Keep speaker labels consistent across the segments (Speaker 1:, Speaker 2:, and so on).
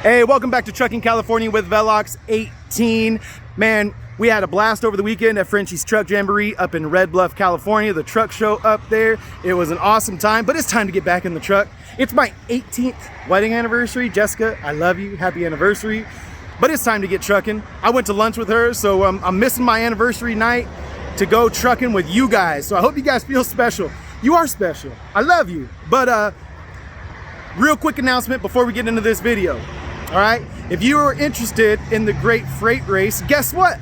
Speaker 1: Hey, welcome back to Trucking California with Velox 18. Man, we had a blast over the weekend at Frenchie's Truck Jamboree up in Red Bluff, California. The truck show up there. It was an awesome time, but it's time to get back in the truck. It's my 18th wedding anniversary. Jessica, I love you. Happy anniversary. But it's time to get trucking. I went to lunch with her, so I'm missing my anniversary night to go trucking with you guys. So I hope you guys feel special. You are special. I love you. But real quick announcement before we get into this video. All right, if you are interested in the Great Freight Race, guess what?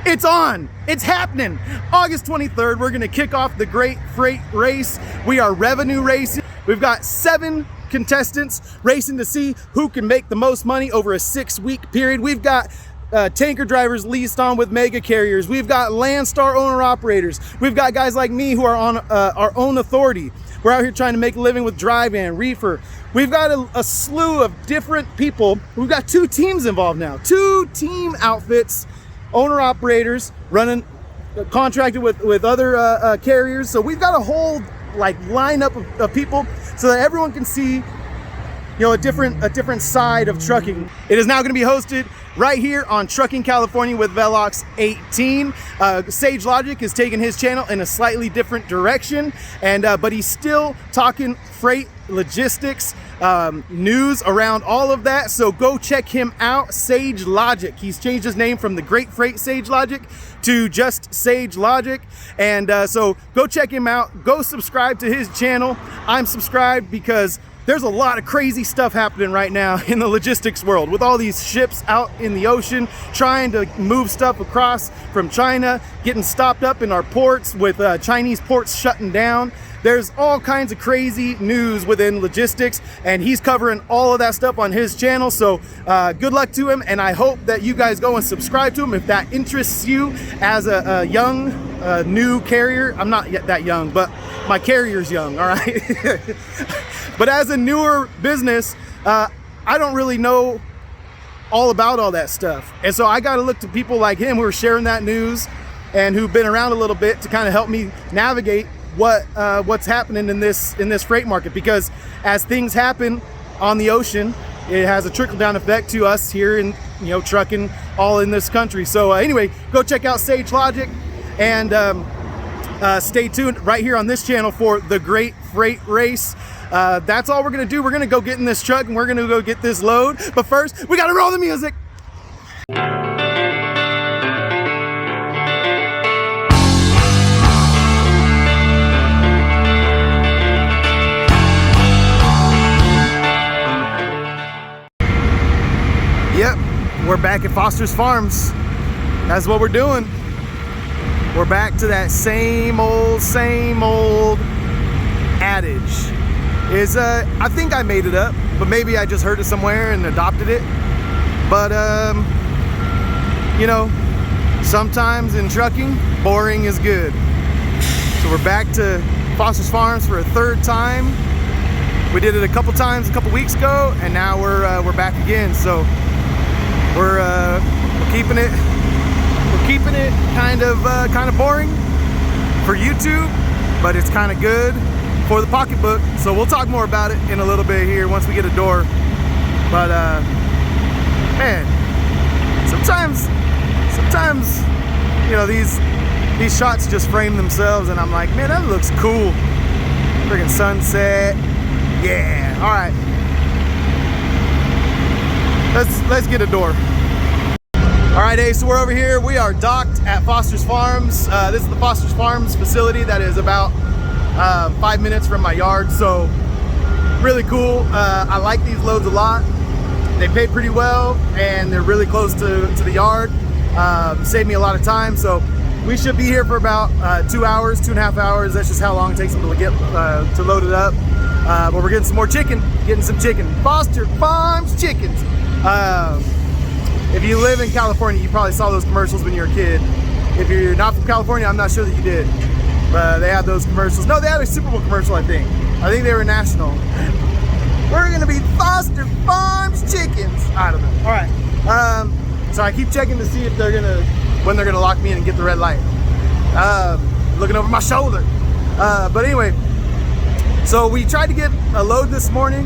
Speaker 1: It's on. It's happening. August 23rd, we're gonna kick off the Great Freight Race. We are revenue racing. We've got 7 contestants racing to see who can make the most money over a 6-week period. We've got tanker drivers leased on with mega carriers. We've got Landstar owner operators. We've got guys like me who are on our own authority. We're out here trying to make a living with drive-in, reefer. We've got a slew of different people. We've got 2 teams involved now. 2 team outfits, owner operators running, contracted with other carriers. So we've got a whole lineup of people so that everyone can see, you know, a different side of trucking. It is now going to be hosted right here on Trucking California with Velox 18. Sage Logic is taking his channel in a slightly different direction, and but he's still talking freight logistics, news around all of that. So go check him out, Sage Logic. He's changed his name from the Great Freight Sage Logic to just Sage Logic, and so go check him out. Go subscribe to his channel. I'm subscribed because there's a lot of crazy stuff happening right now in the logistics world with all these ships out in the ocean trying to move stuff across from China, getting stopped up in our ports with Chinese ports shutting down. There's all kinds of crazy news within logistics, and he's covering all of that stuff on his channel. So good luck to him, and I hope that you guys go and subscribe to him if that interests you as a young, new carrier. I'm not yet that young, but my carrier's young, all right? But as a newer business, I don't really know all about all that stuff. And so I got to look to people like him who are sharing that news and who've been around a little bit to kind of help me navigate what's happening in this freight market. Because as things happen on the ocean, it has a trickle-down effect to us here in, you know, trucking all in this country. So anyway, go check out Sage Logic, and stay tuned right here on this channel for the Great Freight Race. That's all we're gonna do. We're gonna go get in this truck and we're gonna go get this load. But first, we gotta roll the music. Yep, we're back at Foster's Farms. That's what we're doing. We're back to that same old adage. I think I made it up, but maybe I just heard it somewhere and adopted it. But you know, sometimes in trucking, boring is good. So we're back to Foster's Farms for a 3rd time. We did it a couple times a couple weeks ago, and now we're back again. So we're keeping it kind of boring for YouTube, but it's kind of good for the pocketbook. So we'll talk more about it in a little bit here once we get a door. But man, sometimes you know, these shots just frame themselves, and I'm like, man, that looks cool. Friggin' sunset. Yeah. All right, let's get a door. All right, hey, so we're over here. We are docked at Foster's Farms. This is the Foster's Farms facility that is about 5 minutes from my yard. So really cool. I like these loads a lot. They pay pretty well, and they're really close to the yard. Save me a lot of time. So we should be here for about 2 hours, 2.5 hours. That's just how long it takes them to get to load it up. But we're getting some more chicken. Getting some chicken. Foster Farms chickens. If you live in California, you probably saw those commercials when you were a kid. If you're not from California, I'm not sure that you did. But they had those commercials. No, they had a Super Bowl commercial, I think. I think they were national. We're gonna be Foster Farms chickens. I don't know. All right. So I keep checking to see if when they're gonna lock me in and get the red light. Looking over my shoulder. But anyway, so we tried to get a load this morning.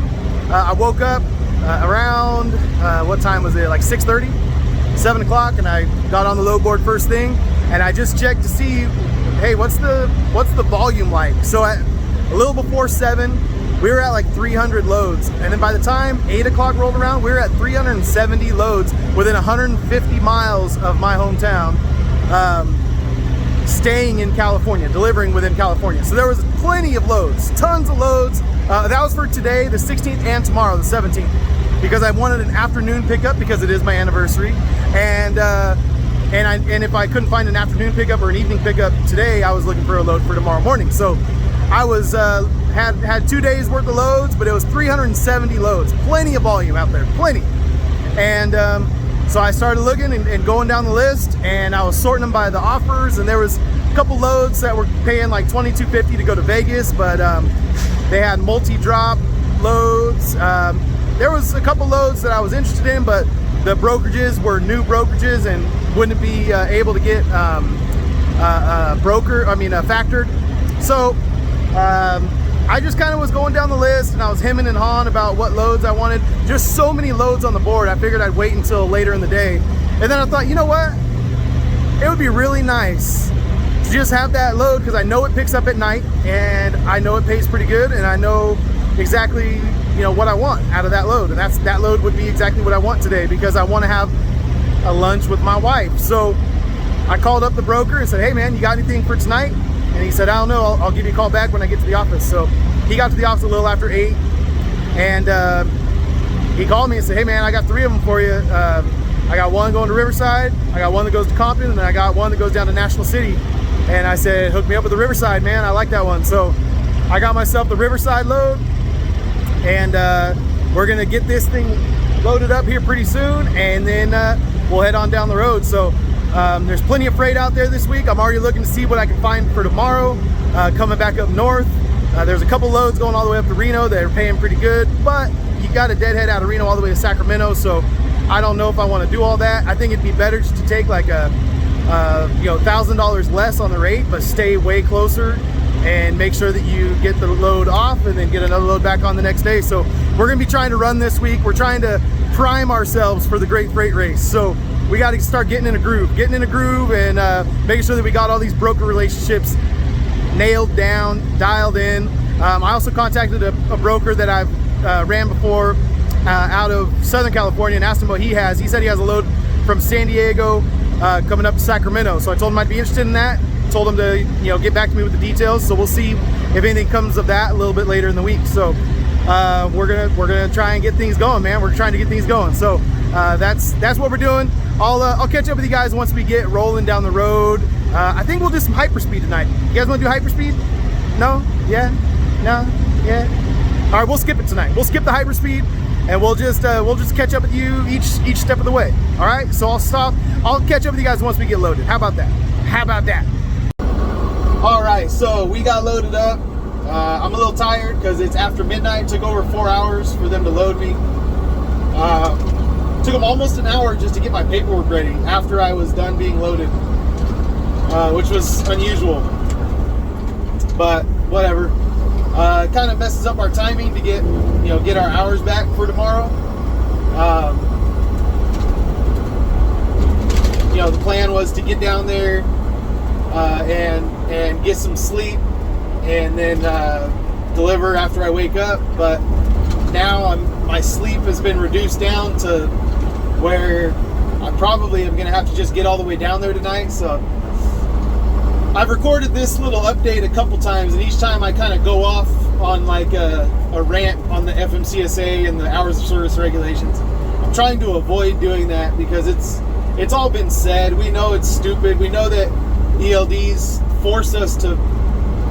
Speaker 1: I woke up around what time was it? Like 6:30, 7 o'clock, and I got on the load board first thing, and I just checked to see, hey, what's the volume like? So at a little before 7, we were at like 300 loads, and then by the time 8 o'clock rolled around, we were at 370 loads within 150 miles of my hometown, staying in California, delivering within California. So there was plenty of loads, tons of loads. That was for today, the 16th, and tomorrow, the 17th, because I wanted an afternoon pickup because it is my anniversary, and if I couldn't find an afternoon pickup or an evening pickup today, I was looking for a load for tomorrow morning. So I was had 2 days worth of loads, but it was 370 loads, plenty of volume out there, plenty. And so I started looking and going down the list, and I was sorting them by the offers, and there was a couple loads that were paying like $22.50 to go to Vegas, but they had multi-drop loads. There was a couple loads that I was interested in, but the brokerages were new brokerages and wouldn't be able to get factored. So I just kind of was going down the list, and I was hemming and hawing about what loads I wanted. Just so many loads on the board, I figured I'd wait until later in the day. And then I thought, you know what? It would be really nice to just have that load, because I know it picks up at night, and I know it pays pretty good, and I know exactly, you know, what I want out of that load. And that load would be exactly what I want today, because I want to have a lunch with my wife. So I called up the broker and said, hey man, you got anything for tonight? And he said, I don't know, I'll give you a call back when I get to the office. So he got to the office a little after 8, and he called me and said, hey man, I got 3 of them for you. I got one going to Riverside, I got one that goes to Compton, and then I got one that goes down to National City. And I said, hook me up with the Riverside, man, I like that one. So I got myself the Riverside load, and we're gonna get this thing loaded up here pretty soon, and then we'll head on down the road. So there's plenty of freight out there this week. I'm already looking to see what I can find for tomorrow, coming back up north. There's a couple loads going all the way up to Reno that are paying pretty good, but you got a deadhead out of Reno all the way to Sacramento, so I don't know if I want to do all that. I think it'd be better just to take like a $1,000 less on the rate, but stay way closer and make sure that you get the load off and then get another load back on the next day. So we're gonna be trying to run this week. We're trying to prime ourselves for the Great Freight Race. So we got to start getting in a groove, and making sure that we got all these broker relationships nailed down, dialed in. I also contacted a broker that I've ran before out of Southern California and asked him what he has. He said he has a load from San Diego coming up to Sacramento. So I told him I'd be interested in that. Told him to get back to me with the details. So we'll see if anything comes of that a little bit later in the week. So we're gonna try and get things going, man. We're trying to get things going. So that's what we're doing. I'll catch up with you guys once we get rolling down the road. I think we'll do some hyperspeed tonight. You guys want to do hyperspeed? No? Yeah? No? Yeah? All right, we'll skip it tonight. We'll skip the hyperspeed, and we'll just catch up with you each step of the way. All right? So I'll catch up with you guys once we get loaded. How about that? All right, so we got loaded up. I'm a little tired because it's after midnight. It took over 4 hours for them to load me. Took them almost an hour just to get my paperwork ready after I was done being loaded, which was unusual, but whatever. It kind of messes up our timing to get our hours back for tomorrow. The plan was to get down there and get some sleep and then deliver after I wake up, but now my sleep has been reduced down to where I probably am going to have to just get all the way down there tonight. So I've recorded this little update a couple times, and each time I kind of go off on like a rant on the FMCSA and the hours of service regulations. I'm trying to avoid doing that because it's all been said. We know it's stupid. We know that ELDs force us to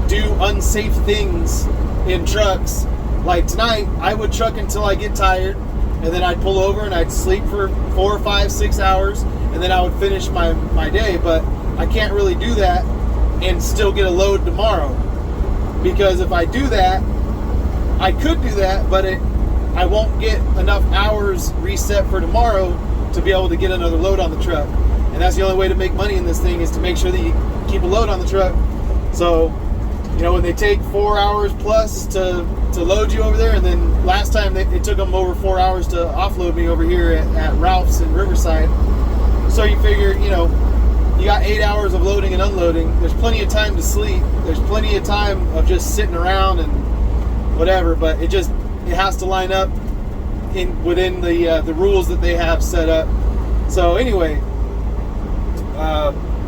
Speaker 1: do unsafe things in trucks. Like tonight, I would truck until I get tired, and then I'd pull over and I'd sleep for 4, 5, 6 hours, and then I would finish my day. But I can't really do that and still get a load tomorrow, because if I do that, I could do that, but I won't get enough hours reset for tomorrow to be able to get another load on the truck. And that's the only way to make money in this thing, is to make sure that you keep a load on the truck. So you know, when they take 4 hours plus to load you over there, and then last time it took them over 4 hours to offload me over here at Ralph's in Riverside. So you figure, you know, you got 8 hours of loading and unloading. There's plenty of time to sleep. There's plenty of time of just sitting around and whatever, but it has to line up within the rules that they have set up. So anyway,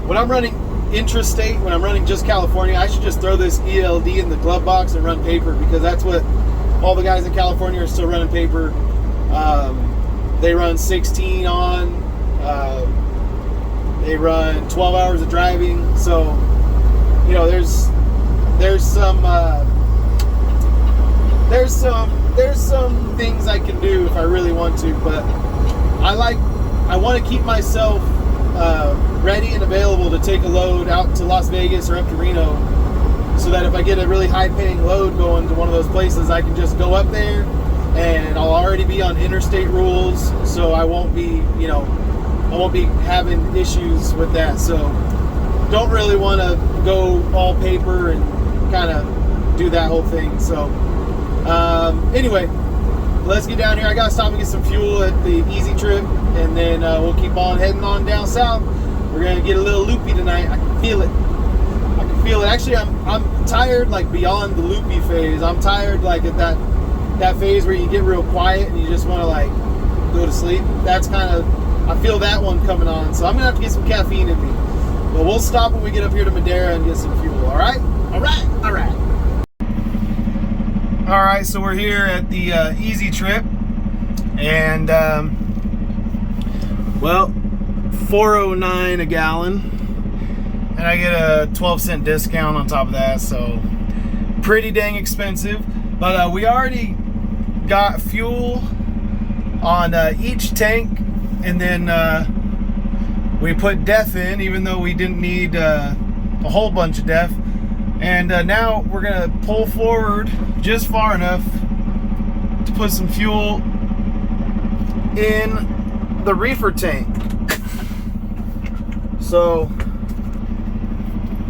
Speaker 1: when I'm running intrastate, when I'm running just California, I should just throw this ELD in the glove box and run paper, because that's what all the guys in California are still running paper. They run 16 on, they run 12 hours of driving. So, you know, there's some things I can do if I really want to, but I want to keep myself ready and available to take a load out to Las Vegas or up to Reno, so that if I get a really high paying load going to one of those places, I can just go up there and I'll already be on interstate rules, so I won't be having issues with that. So don't really want to go all paper and kind of do that whole thing. So anyway, let's get down here. I gotta stop and get some fuel at the Easy Trip, and then we'll keep on heading on down south. We're gonna get a little loopy tonight. I can feel it. Actually, I'm tired, like beyond the loopy phase. I'm tired, like at that phase where you get real quiet and you just want to like go to sleep. That's kind of, I feel that one coming on. So I'm gonna have to get some caffeine in me. But we'll stop when we get up here to Madera and get some fuel. All right. All right, so we're here at the Easy Trip, and well, $4.09 a gallon, and I get a 12-cent discount on top of that, so pretty dang expensive. But we already got fuel on each tank, and then we put DEF in, even though we didn't need a whole bunch of DEF. And now we're gonna pull forward just far enough to put some fuel in the reefer tank. So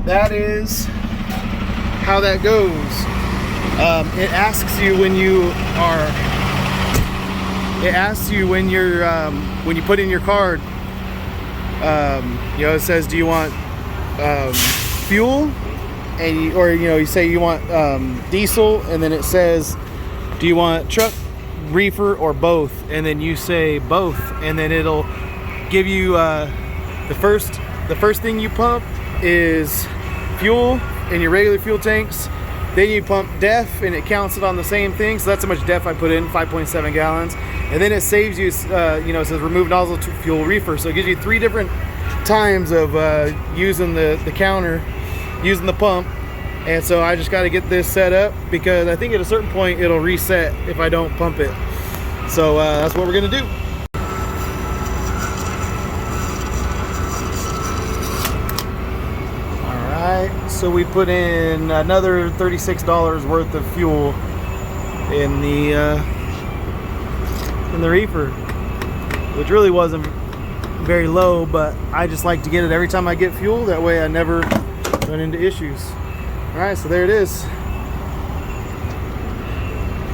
Speaker 1: that is how that goes. It asks you when you put in your card. You know, it says, do you want fuel? And you say you want diesel, and then it says, do you want truck, reefer, or both? And then you say both, and then it'll give you the first thing you pump is fuel in your regular fuel tanks. Then you pump DEF, and it counts it on the same thing. So that's how much DEF I put in, 5.7 gallons. And then it saves you, it says remove nozzle to fuel reefer. So it gives you 3 different times of using the counter, using the pump. And so I just got to get this set up, because I think at a certain point it'll reset if I don't pump it. So that's what we're gonna do. All right, so we put in another $36 worth of fuel in the reefer, which really wasn't very low, but I just like to get it every time I get fuel. That way I never run into issues. All right, so there it is.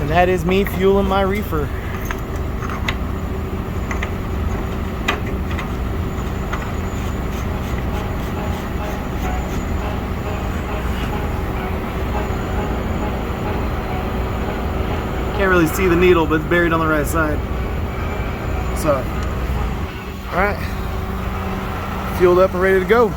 Speaker 1: And that is me fueling my reefer. Can't really see the needle, but it's buried on the right side. So, all right, fueled up and ready to go.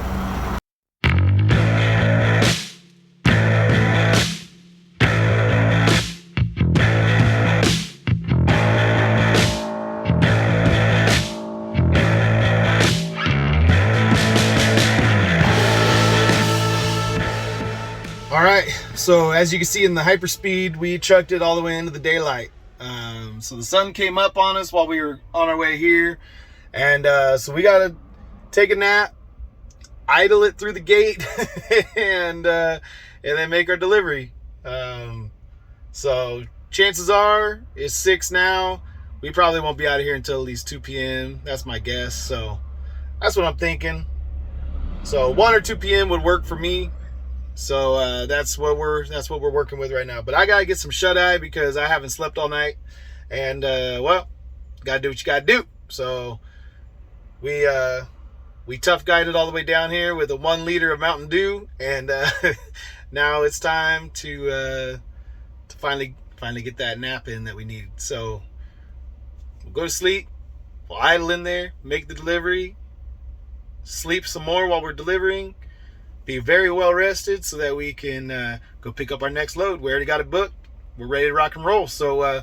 Speaker 1: All right, so as you can see in the hyperspeed, we chucked it all the way into the daylight. So the sun came up on us while we were on our way here, and so we got to take a nap, idle it through the gate, and then make our delivery. So chances are it's 6 now. We probably won't be out of here until at least 2 p.m. That's my guess. So that's what I'm thinking. So 1 or 2 p.m. would work for me. So that's what we're working with right now. But I gotta get some shut eye because I haven't slept all night, and well, gotta do what you gotta do. So we tough guided all the way down here with a 1 liter of Mountain Dew, and now it's time to finally get that nap in that we need. So we'll go to sleep, we'll idle in there, make the delivery, sleep some more while we're delivering, be very well rested so that we can go pick up our next load. We already got it booked. We're ready to rock and roll. So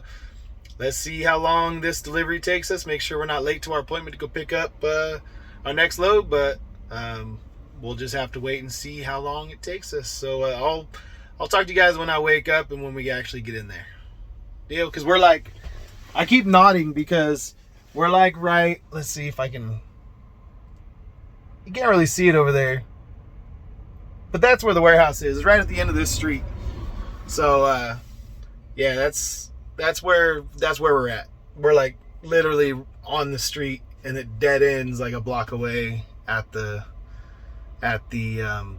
Speaker 1: let's see how long this delivery takes us. Make sure we're not late to our appointment to go pick up our next load, but we'll just have to wait and see how long it takes us. So I'll talk to you guys when I wake up and when we actually get in there. Deal? Because we're like, I keep nodding because we're like right, let's see if I can, you can't really see it over there, but that's where the warehouse is. It's right at the end of this street. So yeah, that's where we're at. We're like literally on the street, and it dead ends like a block away at the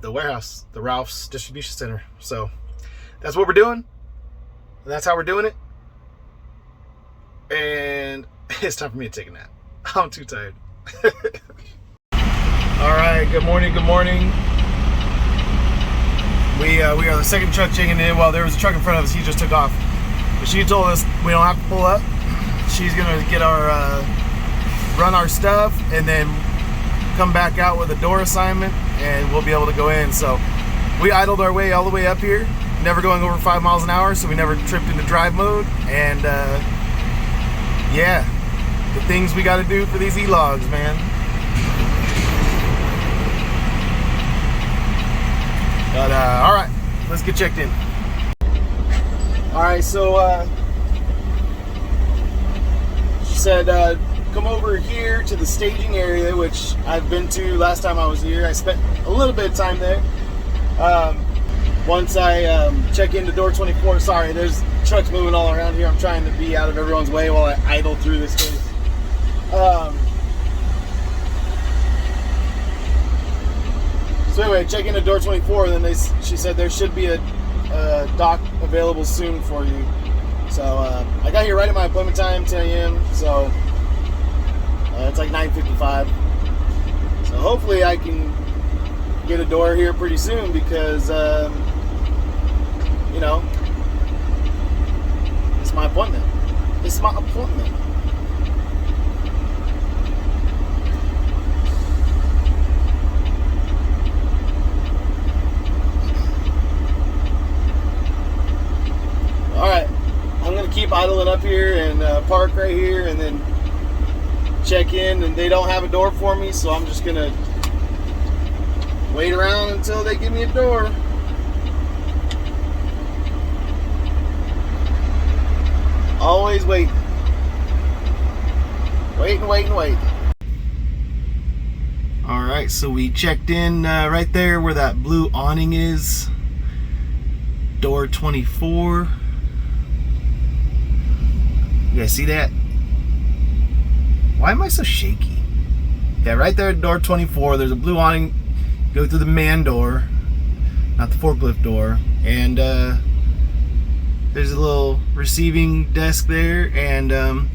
Speaker 1: warehouse, the Ralph's distribution center. So that's what we're doing, and that's how we're doing it. And it's time for me to take a nap. I'm too tired. All right, good morning. We are the second truck checking in. Well, there was a truck in front of us. He just took off, but she told us we don't have to pull up. She's gonna get our run our stuff and then come back out with a door assignment, and we'll be able to go in. So we idled our way all the way up here, never going over 5 miles an hour, so we never tripped into drive mode. And yeah, the things we got to do for these e-logs, man. But all right, let's get checked in. All right, so she said come over here to the staging area, which I've been to last time I was here. I spent a little bit of time there. Once I check into door 24, sorry, there's trucks moving all around here. I'm trying to be out of everyone's way while I idle through this place. So anyway, check into door 24, and then she said there should be a dock available soon for you. So I got here right at my appointment time, 10 a.m. So it's like 9:55. So hopefully I can get a door here pretty soon because, you know, it's my appointment. It's my appointment. All right, I'm gonna keep idling up here and park right here and then check in, and they don't have a door for me, so I'm just gonna wait around until they give me a door. Always wait. Wait. All right, so we checked in right there where that blue awning is. Door 24. You guys see that? Why am I so shaky? Yeah, right there at door 24, there's a blue awning. Go through the man door, not the forklift door, and there's a little receiving desk there, and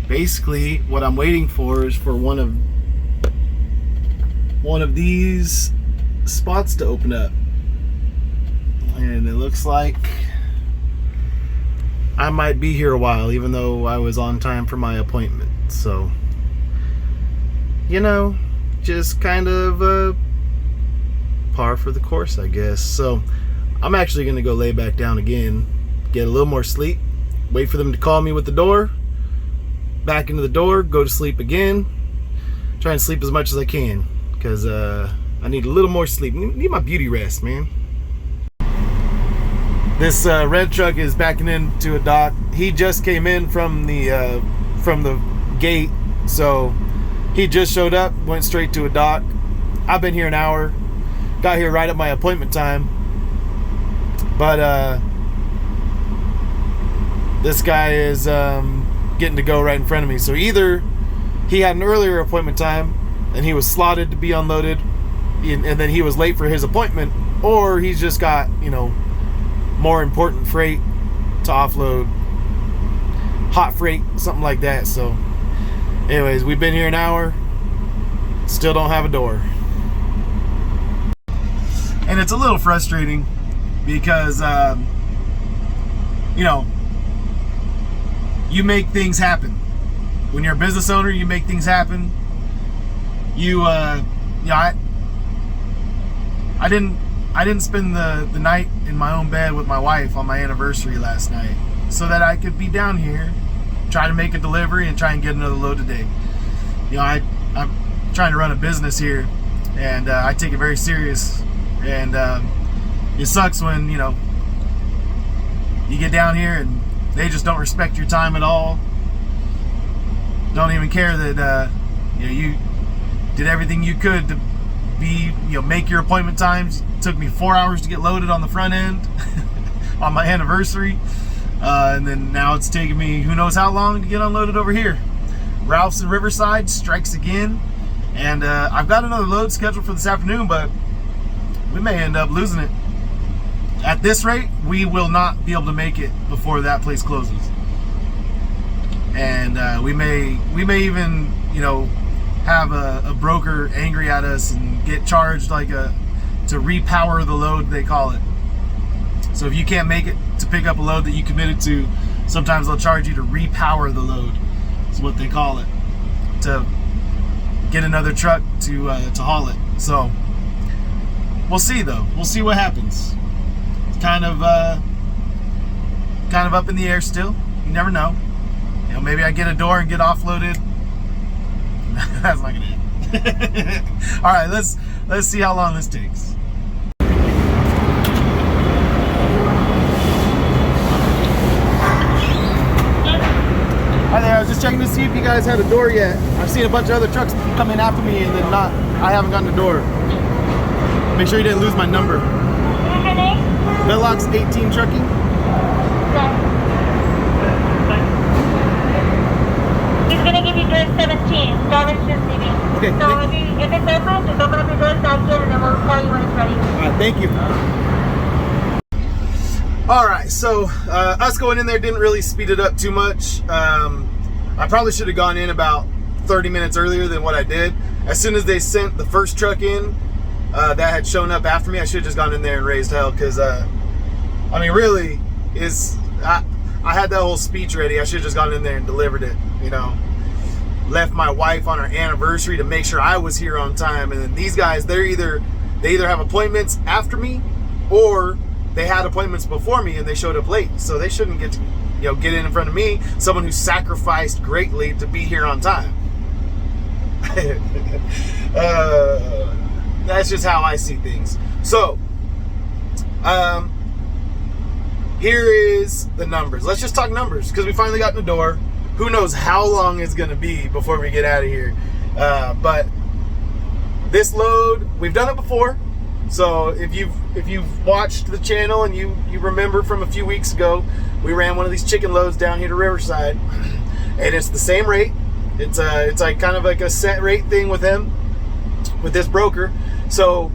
Speaker 1: basically what I'm waiting for is for one of these spots to open up, and it looks like I might be here a while, even though I was on time for my appointment. So, you know, just kind of par for the course, I guess. So I'm actually gonna go lay back down again, get a little more sleep, wait for them to call me with the door, back into the door, go to sleep again, try and sleep as much as I can, because I need a little more sleep. I need my beauty rest, man. This red truck is backing into a dock. He just came in from the gate, so he just showed up, went straight to a dock. I've been here an hour, got here right at my appointment time, but this guy is getting to go right in front of me. So either he had an earlier appointment time and he was slotted to be unloaded, and then he was late for his appointment, or he's just got, you know, more important freight to offload, hot freight, something like that. So anyways, we've been here an hour, still don't have a door. And it's a little frustrating because, you know, you make things happen. When you're a business owner, you make things happen. You know, I didn't spend the night in my own bed with my wife on my anniversary last night so that I could be down here, try to make a delivery and try and get another load today. You know, I'm trying to run a business here, and I take it very serious. And it sucks when, you know, you get down here and they just don't respect your time at all. Don't even care that you know, you did everything you could to be, you know, make your appointment times. It took me 4 hours to get loaded on the front end on my anniversary, and then now it's taking me who knows how long to get unloaded over here. Ralph's in Riverside strikes again, and I've got another load scheduled for this afternoon, but we may end up losing it. At this rate, we will not be able to make it before that place closes. And we may even, you know, have a broker angry at us and get charged like to repower the load, they call it. So if you can't make it to pick up a load that you committed to, sometimes they'll charge you to repower the load. Is what they call it, to get another truck to haul it. So we'll see though. We'll see what happens. It's kind of up in the air still. You never know. You know, maybe I get a door and get offloaded. That's not gonna happen. All right, let's see how long this takes. Hi there, I was just checking to see if you guys had a door yet. I've seen a bunch of other trucks come in after me and then I haven't gotten a door. Make sure you didn't lose my number.
Speaker 2: What's your name?
Speaker 1: Velox 18 Trucking.
Speaker 2: He's gonna give you door 17. Driver's just leaving.
Speaker 1: Okay.
Speaker 2: So if it's open, just open up your door, back in, and then we'll call you when it's ready.
Speaker 1: All right, thank you. All right, so us going in there didn't really speed it up too much. I probably should have gone in about 30 minutes earlier than what I did. As soon as they sent the first truck in that had shown up after me, I should have just gone in there and raised hell, because I mean, really, I had that whole speech ready. I should have just gone in there and delivered it, you know. Left my wife on her anniversary to make sure I was here on time. And then these guys, they either have appointments after me, or they had appointments before me and they showed up late. So they shouldn't get to, you know, get in front of me, someone who sacrificed greatly to be here on time. That's just how I see things. So here is the numbers. Let's just talk numbers, because we finally got in the door. Who knows how long it's gonna be before we get out of here. But this load, we've done it before. So if you've watched the channel and you remember from a few weeks ago, we ran one of these chicken loads down here to Riverside, and it's the same rate. It's like kind of like a set rate thing with him, with this broker. So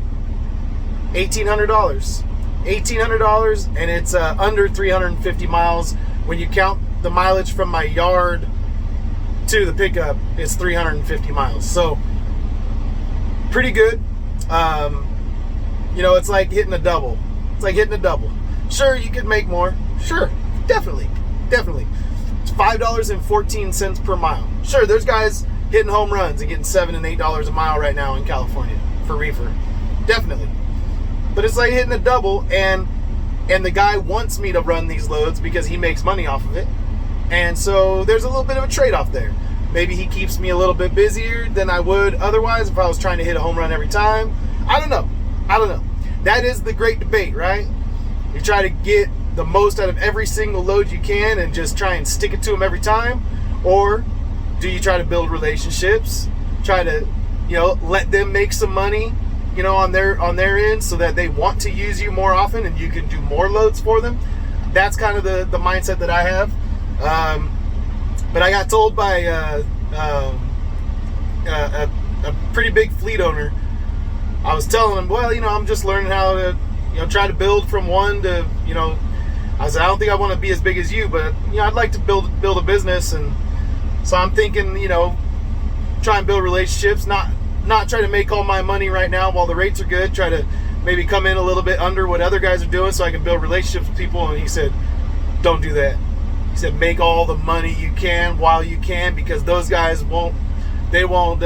Speaker 1: $1,800, and it's under 350 miles. When you count the mileage from my yard to the pickup, it's 350 miles. So pretty good. You know, it's like hitting a double. It's like hitting a double. Sure, you could make more. Sure, definitely. It's $5.14 per mile. Sure, there's guys hitting home runs and getting $7 and $8 a mile right now in California for reefer. Definitely. But it's like hitting a double, and the guy wants me to run these loads because he makes money off of it. And so there's a little bit of a trade-off there. Maybe he keeps me a little bit busier than I would otherwise if I was trying to hit a home run every time. I don't know. That is the great debate, right? You try to get the most out of every single load you can and just try and stick it to them every time, or do you try to build relationships, try to, you know, let them make some money, you know, on their end, so that they want to use you more often and you can do more loads for them. That's kind of the mindset that I have. But I got told by a pretty big fleet owner. I was telling him, well, you know, I'm just learning how to try to build from one to, I said, I don't think I want to be as big as you, but, I'd like to build a business. And so I'm thinking, try and build relationships, not try to make all my money right now while the rates are good, try to maybe come in a little bit under what other guys are doing so I can build relationships with people. And he said, don't do that. He said, make all the money you can while you can, because those guys won't hold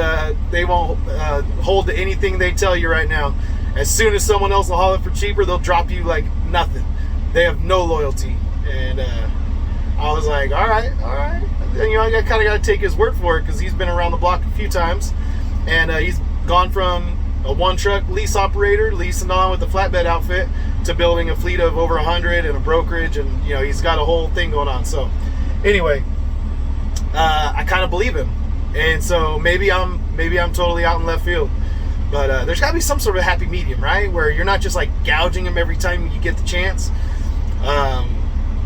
Speaker 1: to anything they tell you right now. As soon as someone else will haul it for cheaper, they'll drop you like nothing. They have no loyalty. And I was like, all right. And, I kind of got to take his word for it, because he's been around the block a few times, and he's gone from a one truck lease operator, leasing on with the flatbed outfit, to building a fleet of over 100 and a brokerage, and he's got a whole thing going on. So anyway, I kind of believe him, and so maybe I'm totally out in left field, but there's got to be some sort of happy medium, right, where you're not just like gouging him every time you get the chance,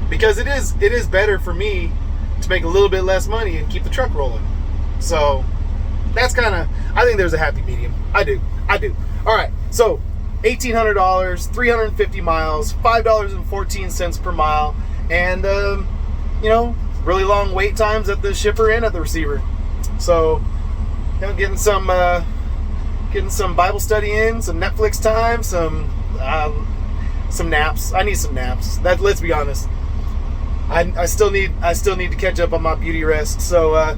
Speaker 1: because it is better for me to make a little bit less money and keep the truck rolling. So that's I think there's a happy medium. I do. All right, so $1,800, 350 miles, $5.14 per mile, and really long wait times at the shipper and at the receiver. So getting some Bible study in, some Netflix time, some naps. I need some naps. Let's be honest. I still need to catch up on my beauty rest. So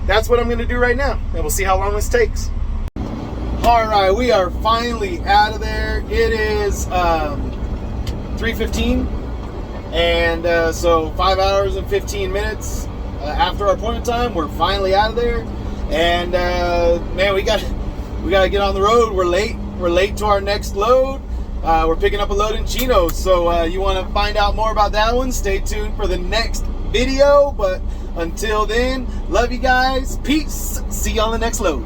Speaker 1: that's what I'm going to do right now, and we'll see how long this takes. All right, we are finally out of there. It is 3:15, and so 5 hours and 15 minutes after our appointment time, we're finally out of there. And man, we got to get on the road. We're late to our next load. We're picking up a load in Chino. So you want to find out more about that one, stay tuned for the next video. But until then, love you guys. Peace. See you on the next load.